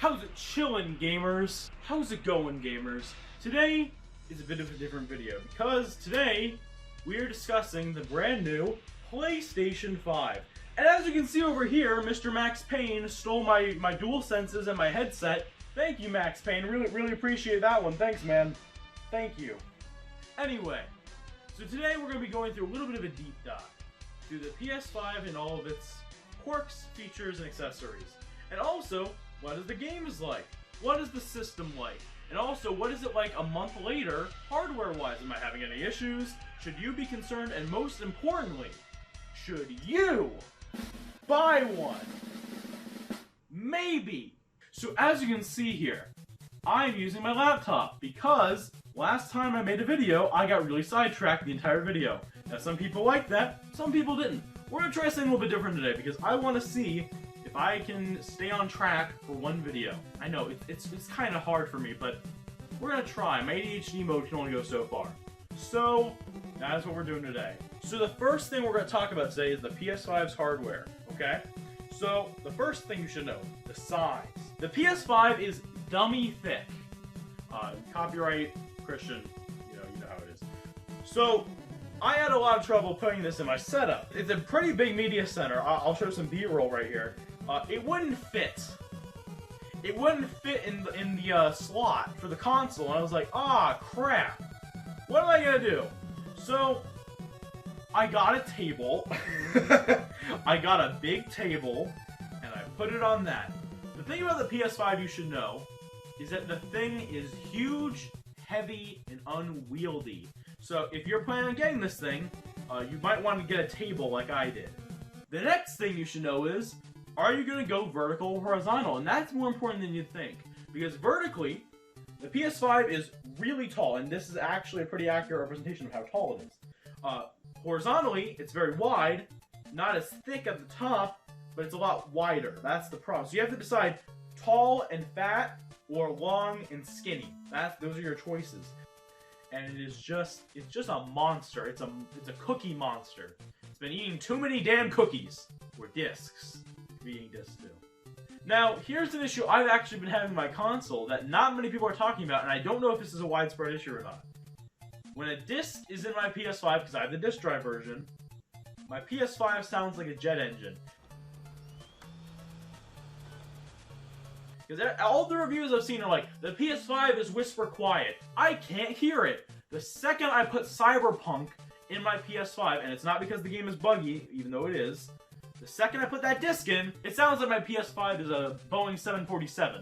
How's it chillin', gamers? How's it going, gamers? Today is a bit of a different video because today we are discussing the brand new PlayStation 5. And as you can see over here, Mr. Max Payne stole my DualSenses and my headset. Thank you, Max Payne. Really appreciate that one. Thanks, man. Thank you. Anyway, so today we're going to be going through a little bit of a deep dive through the PS5 and all of its quirks, features, and accessories. And also, what is the games like? What is the system like? And also, what is it like a month later, hardware-wise? Am I having any issues? Should you be concerned? And most importantly, should you buy one? Maybe. So as you can see here, I'm using my laptop because last time I made a video, I got really sidetracked the entire video. Now some people liked that, some people didn't. We're going to try something a little bit different today because I want to see if I can stay on track for one video. I know, it's kind of hard for me, but we're going to try. My ADHD mode can only go so far. So, that is what we're doing today. So the first thing we're going to talk about today is the PS5's hardware, okay? So, the first thing you should know, the size. The PS5 is dummy thick. Copyright, Christian, you know how it is. So, I had a lot of trouble putting this in my setup. It's a pretty big media center. I'll show some B-roll right here. It wouldn't fit. It wouldn't fit in the slot for the console, and I was like, ah, crap. What am I gonna do? So, I got a table. I got a big table, and I put it on that. The thing about the PS5 you should know is that the thing is huge, heavy, and unwieldy. So if you're planning on getting this thing, you might want to get a table like I did. The next thing you should know is, are you going to go vertical or horizontal? And that's more important than you'd think. Because vertically, the PS5 is really tall, and this is actually a pretty accurate representation of how tall it is. Horizontally, it's very wide, not as thick at the top, but it's a lot wider. That's the problem. So you have to decide tall and fat or long and skinny. Those are your choices. And it's just a monster. It's a cookie monster. It's been eating too many damn cookies. Or discs. Eating discs too. Now, here's an issue I've actually been having with my console that not many people are talking about, and I don't know if this is a widespread issue or not. When a disc is in my PS5, because I have the disc drive version, my PS5 sounds like a jet engine. Because all the reviews I've seen are like, the PS5 is whisper quiet. I can't hear it. The second I put Cyberpunk in my PS5, and it's not because the game is buggy, even though it is, the second I put that disc in, it sounds like my PS5 is a Boeing 747.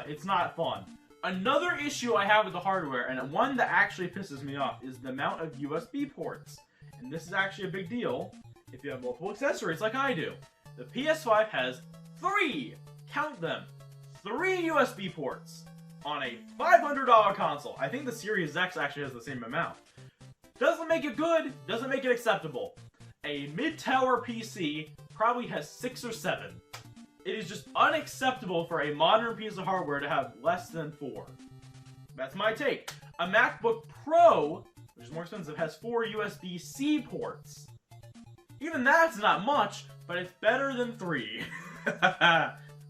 It's not fun. Another issue I have with the hardware, and one that actually pisses me off, is the amount of USB ports. And this is actually a big deal if you have multiple accessories like I do. The PS5 has 3, count them, 3 USB ports on a $500 console. I think the Series X actually has the same amount. Doesn't make it good, doesn't make it acceptable. A mid-tower PC probably has 6 or 7. It is just unacceptable for a modern piece of hardware to have less than 4. That's my take. A MacBook Pro, which is more expensive, has 4 USB-C ports. Even that's not much, but it's better than 3.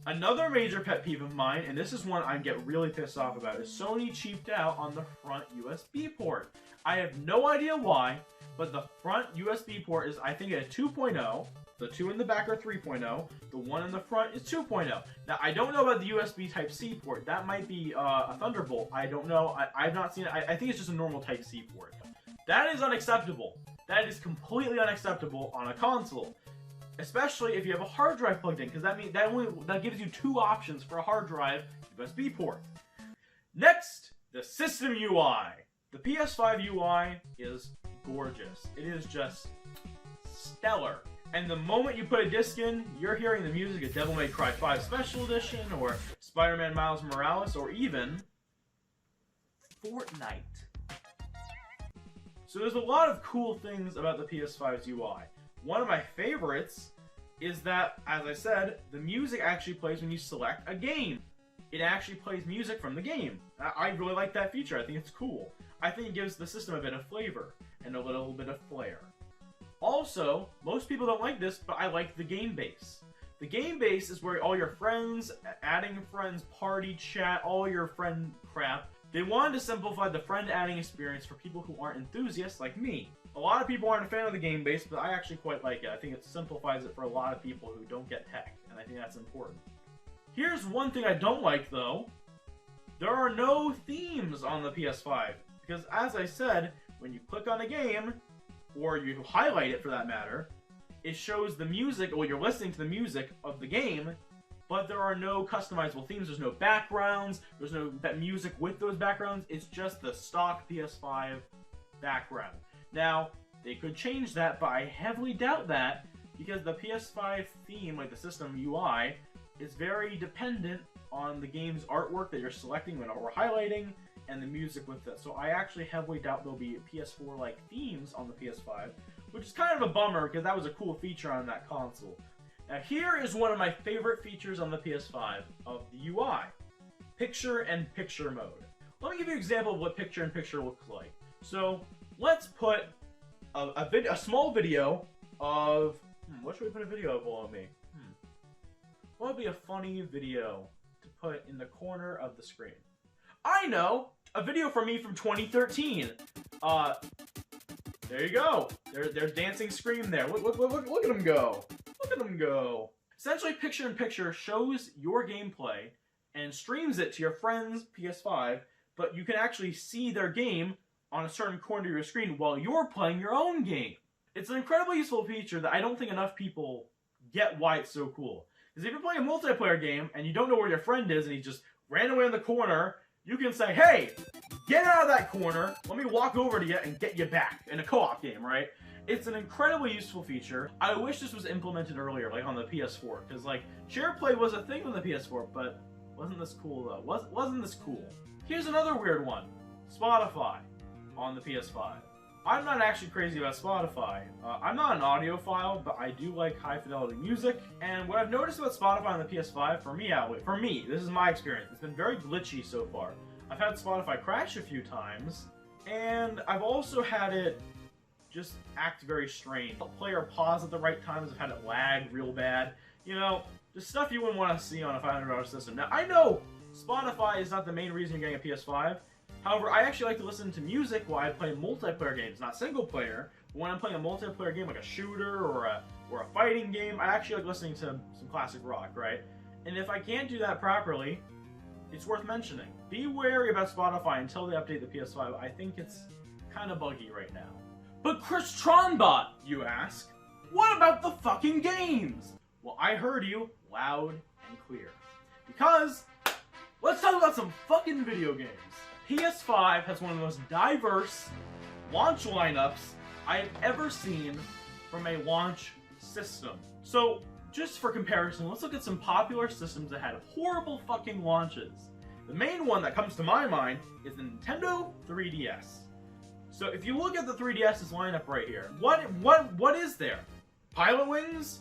Another major pet peeve of mine, and this is one I get really pissed off about, is Sony cheaped out on the front USB port. I have no idea why, but the front USB port is, I think, a 2.0. The 2 in the back are 3.0. The one in the front is 2.0. Now, I don't know about the USB Type-C port. That might be a Thunderbolt. I don't know. I've not seen it. I think it's just a normal Type-C port. That is unacceptable. That is completely unacceptable on a console. Especially if you have a hard drive plugged in, because that gives you 2 options for a hard drive USB port. Next, the system UI. The PS5 UI is gorgeous. It is just stellar. And the moment you put a disc in, you're hearing the music of Devil May Cry 5 Special Edition, or Spider-Man Miles Morales, or even Fortnite. So there's a lot of cool things about the PS5's UI. One of my favorites is that, as I said, the music actually plays when you select a game. It actually plays music from the game. I really like that feature. I think it's cool. I think it gives the system a bit of flavor and a little bit of flair. Also, most people don't like this, but I like the game base. The game base is where all your friends, adding friends, party chat, all your friend crap. They wanted to simplify the friend adding experience for people who aren't enthusiasts like me. A lot of people aren't a fan of the game base, but I actually quite like it. I think it simplifies it for a lot of people who don't get tech, and I think that's important. Here's one thing I don't like, though. There are no themes on the PS5. Because, as I said, when you click on a game, or you highlight it for that matter, it shows the music, or you're listening to the music of the game, but there are no customizable themes. There's no backgrounds. There's no music with those backgrounds. It's just the stock PS5 background. Now, they could change that, but I heavily doubt that, because the PS5 theme, like the system UI, is very dependent on the game's artwork that you're selecting when we're highlighting, and the music with it. So I actually heavily doubt there'll be PS4-like themes on the PS5, which is kind of a bummer, because that was a cool feature on that console. Now here is one of my favorite features on the PS5 of the UI. Picture-in-picture mode. Let me give you an example of what picture-in-picture looks like. So, let's put a small video of... what should we put a video of below me? What would be a funny video to put in the corner of the screen? I know! A video from me from 2013. There you go. There's dancing Scream there. Look at him go. Look at him go. Essentially, picture-in-picture shows your gameplay and streams it to your friend's PS5, but you can actually see their game on a certain corner of your screen while you're playing your own game. It's an incredibly useful feature that I don't think enough people get why it's so cool. Because if you're playing a multiplayer game and you don't know where your friend is and he just ran away in the corner, you can say, hey, get out of that corner, let me walk over to you and get you back in a co-op game, right? It's an incredibly useful feature. I wish this was implemented earlier, like on the PS4, because like share play was a thing on the PS4, but wasn't this cool though? Wasn't this cool? Here's another weird one. Spotify on the PS5. I'm not actually crazy about Spotify. I'm not an audiophile, but I do like high-fidelity music. And what I've noticed about Spotify on the PS5, for me, this is my experience, it's been very glitchy so far. I've had Spotify crash a few times, and I've also had it just act very strange. Player pause at the right times, I've had it lag real bad. You know, just stuff you wouldn't want to see on a $500 system. Now, I know Spotify is not the main reason you're getting a PS5. However, I actually like to listen to music while I play multiplayer games, not single player. But when I'm playing a multiplayer game like a shooter or a fighting game, I actually like listening to some classic rock, right? And if I can't do that properly, it's worth mentioning. Be wary about Spotify until they update the PS5. I think it's kind of buggy right now. But ChrisTronbot, you ask? What about the fucking games? Well, I heard you loud and clear. Because let's talk about some fucking video games. PS5 has one of the most diverse launch lineups I have ever seen from a launch system. So, just for comparison, let's look at some popular systems that had horrible fucking launches. The main one that comes to my mind is the Nintendo 3DS. So, if you look at the 3DS's lineup right here, what is there? Pilot Wings?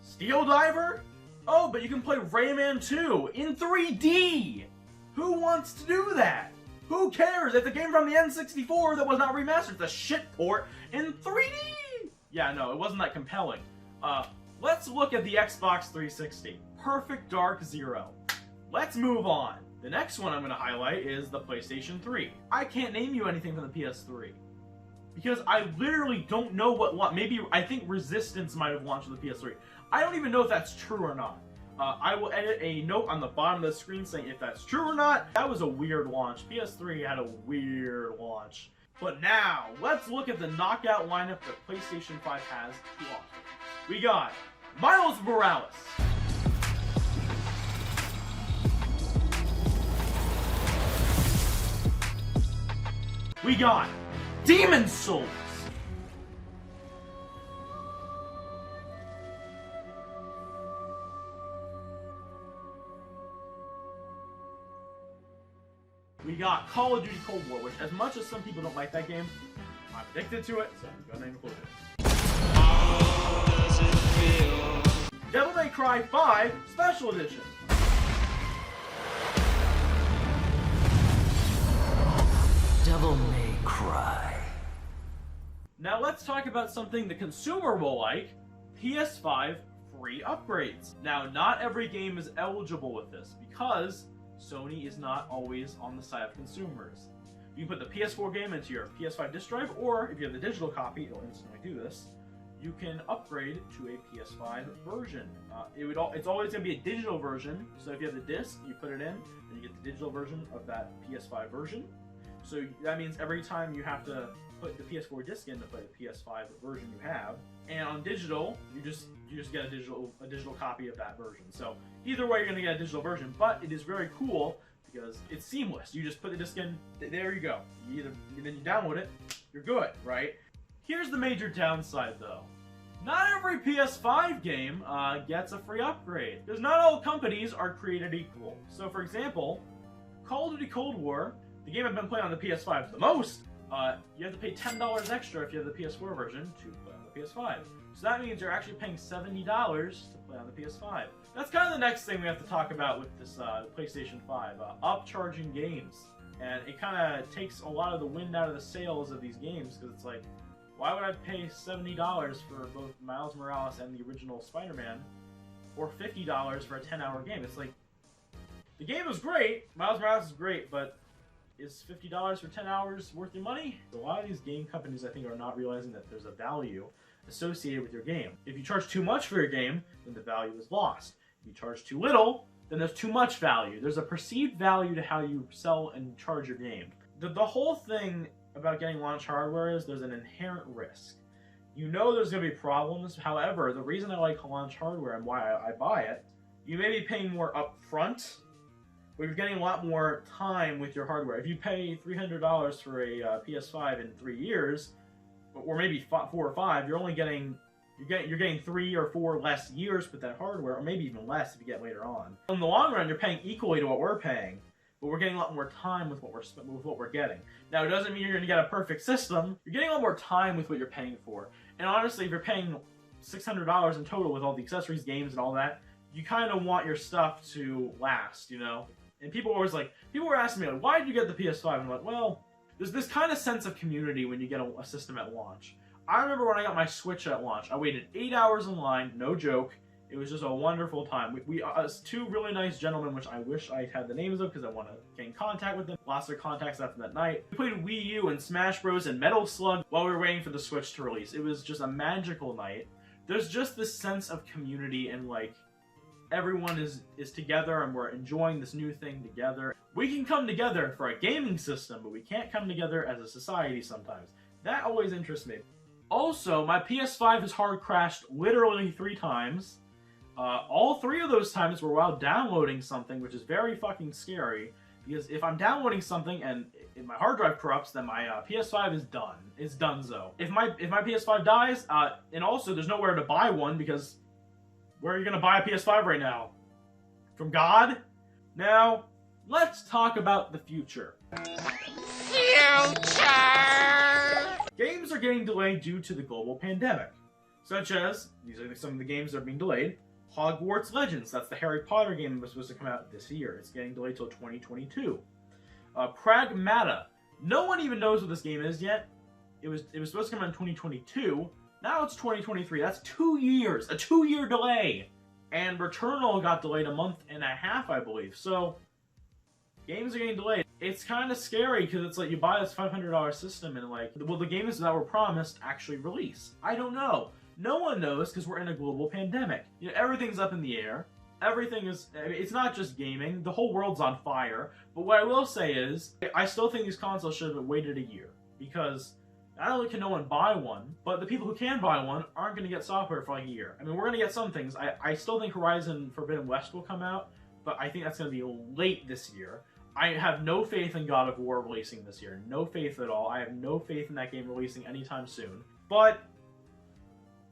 Steel Diver? Oh, but you can play Rayman 2 in 3D! Who wants to do that? Who cares? It's a game from the N64 that was not remastered. It's a shit port in 3D! Yeah, no, it wasn't that compelling. Let's look at the Xbox 360. Perfect Dark Zero. Let's move on. The next one I'm going to highlight is the PlayStation 3. I can't name you anything from the PS3. Because I literally don't know what maybe, I think Resistance might have launched with the PS3. I don't even know if that's true or not. I will edit a note on the bottom of the screen saying if that's true or not. That was a weird launch. PS3 had a weird launch. But now, let's look at the knockout lineup that PlayStation 5 has to offer. We got Miles Morales. We got Demon's Souls. We got Call of Duty Cold War, which as much as some people don't like that game, I'm addicted to it, so I'm gonna include it. How does it feel? Devil May Cry 5 Special Edition. Devil May Cry. Now let's talk about something the consumer will like, PS5 free upgrades. Now, not every game is eligible with this because Sony is not always on the side of consumers. You can put the PS4 game into your PS5 disc drive, or if you have the digital copy, it'll instantly do this. You can upgrade to a PS5 version. It's always going to be a digital version, so if you have the disc, you put it in, and you get the digital version of that PS5 version. So that means every time you have to put the PS4 disc in to play the PS5 version you have, and on digital, you just get a digital copy of that version. So either way, you're going to get a digital version, but it is very cool because it's seamless. You just put the disc in, there you go. Then you download it, you're good, right? Here's the major downside though. Not every PS5 game gets a free upgrade, because not all companies are created equal. So for example, Call of Duty Cold War, the game I've been playing on the PS5 the most, you have to pay $10 extra if you have the PS4 version to play on the PS5. So that means you're actually paying $70 to play on the PS5. That's kind of the next thing we have to talk about with this PlayStation 5, upcharging games. And it kind of takes a lot of the wind out of the sails of these games, because it's like, why would I pay $70 for both Miles Morales and the original Spider-Man, or $50 for a 10-hour game? It's like, the game is great, Miles Morales is great, but is $50 for 10 hours worth your money? A lot of these game companies, I think, are not realizing that there's a value associated with your game. If you charge too much for your game, then the value is lost. If you charge too little, then there's too much value. There's a perceived value to how you sell and charge your game. The whole thing about getting launch hardware is there's an inherent risk. You know there's going to be problems. However, the reason I like launch hardware and why I buy it, you may be paying more upfront, but you're getting a lot more time with your hardware. If you pay $300 for a PS5 in 3 years, or maybe 4 or 5, you're getting 3 or 4 less years with that hardware, or maybe even less if you get later on. In the long run, you're paying equally to what we're paying, but we're getting a lot more time with what we're getting. Now, it doesn't mean you're going to get a perfect system. You're getting a lot more time with what you're paying for. And honestly, if you're paying $600 in total with all the accessories, games, and all that, you kind of want your stuff to last, you know? And people were asking me, like, why did you get the PS5? And I'm like, well, there's this kind of sense of community when you get a system at launch. I remember when I got my Switch at launch, I waited 8 hours in line, no joke. It was just a wonderful time. We two really nice gentlemen, which I wish I had the names of because I want to get in contact with them. Lost their contacts after that night. We played Wii U and Smash Bros. And Metal Slug while we were waiting for the Switch to release. It was just a magical night. There's just this sense of community and like everyone is together and we're enjoying this new thing together. We can come together for a gaming system, but we can't come together as a society sometimes. That always interests me. Also, my PS5 has hard crashed literally 3 times. All 3 of those times were while downloading something, which is very fucking scary. Because if I'm downloading something and if my hard drive corrupts, then my PS5 is done. It's donezo. If my PS5 dies, and also there's nowhere to buy one because where are you gonna buy a PS5 right now? From God? Now, let's talk about the future. Future! Games are getting delayed due to the global pandemic, such as, these are some of the games that are being delayed, Hogwarts Legends, that's the Harry Potter game that was supposed to come out this year. It's getting delayed till 2022. Pragmata, no one even knows what this game is yet. It was supposed to come out in 2022, now it's 2023, that's 2 years, a 2-year delay! And Returnal got delayed a month and a half, I believe, so games are getting delayed. It's kind of scary because it's like you buy this $500 system and like, will the games that were promised actually release? I don't know. No one knows because we're in a global pandemic. You know, everything's up in the air. Everything is, I mean, it's not just gaming. The whole world's on fire. But what I will say is, I still think these consoles should have waited a year because not only can no one buy one, but the people who can buy one aren't going to get software for like a year. I mean, we're going to get some things. I still think Horizon Forbidden West will come out, but I think that's going to be late this year. I have no faith in God of War releasing this year. No faith at all. I have no faith in that game releasing anytime soon. But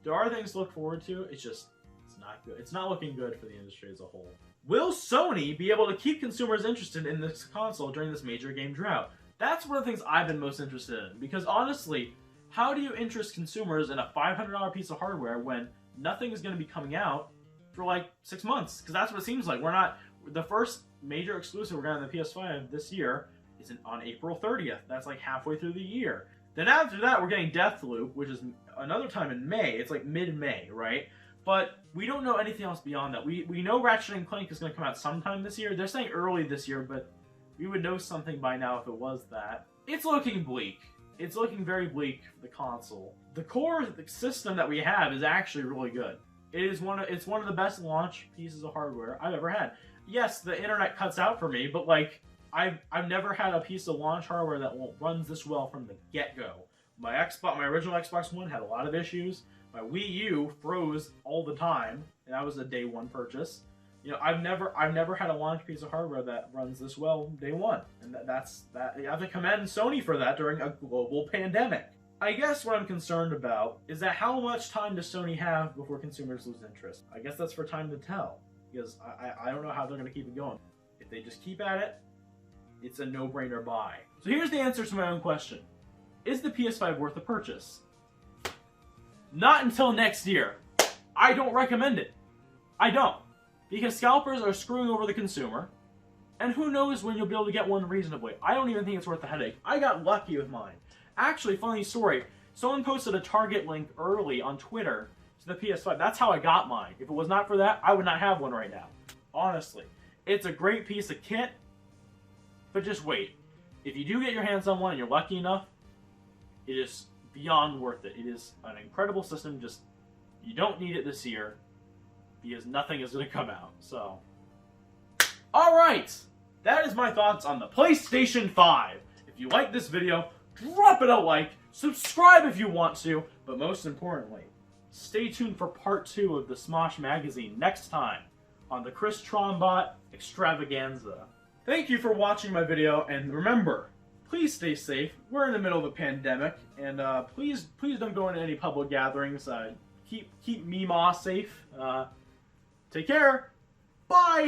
there are things to look forward to. It's just, it's not good. It's not looking good for the industry as a whole. Will Sony be able to keep consumers interested in this console during this major game drought? That's one of the things I've been most interested in. Because honestly, how do you interest consumers in a $500 piece of hardware when nothing is going to be coming out for like 6 months? Because that's what it seems like. We're not, the first major exclusive we're getting on the PS5 this year is on April 30th. That's like halfway through the year. Then after that, we're getting Deathloop, which is another time in May. It's like mid-May, right? But We don't know anything else beyond that. We know Ratchet & Clank is going to come out sometime this year. They're saying early this year, but we would know something by now if it was that. It's looking bleak. It's looking very bleak for the console. The core system that we have is actually really good. It's one of the best launch pieces of hardware I've ever had. Yes, the internet cuts out for me, but like I've never had a piece of launch hardware that runs this well from the get-go. My original Xbox One had a lot of issues. My Wii U froze all the time, and that was a day one purchase. You know, I've never had a launch piece of hardware that runs this well day one, and that's you have to commend Sony for that during a global pandemic. I guess what I'm concerned about is that how much time does Sony have before consumers lose interest? I guess that's for time to tell, because I don't know how they're going to keep it going. If they just keep at it, it's a no-brainer buy. So here's the answer to my own question. Is the PS5 worth the purchase? Not until next year. I don't recommend it. I don't. Because scalpers are screwing over the consumer, and who knows when you'll be able to get one reasonably. I don't even think it's worth the headache. I got lucky with mine. Actually, funny story, someone posted a Target link early on Twitter to the PS5. That's how I got mine. If it was not for that, I would not have one right now. Honestly. It's a great piece of kit, but just wait. If you do get your hands on one and you're lucky enough, it is beyond worth it. It is an incredible system, just you don't need it this year because nothing is going to come out. So, alright! That is my thoughts on the PlayStation 5. If you like this video, drop it a like, subscribe if you want to, but most importantly, stay tuned for part 2 of the Smosh magazine next time on the ChrisTronbot extravaganza. Thank you for watching my video, and remember, please stay safe. We're in the middle of a pandemic, and please don't go into any public gatherings. Keep Meemaw safe. Take care. Bye!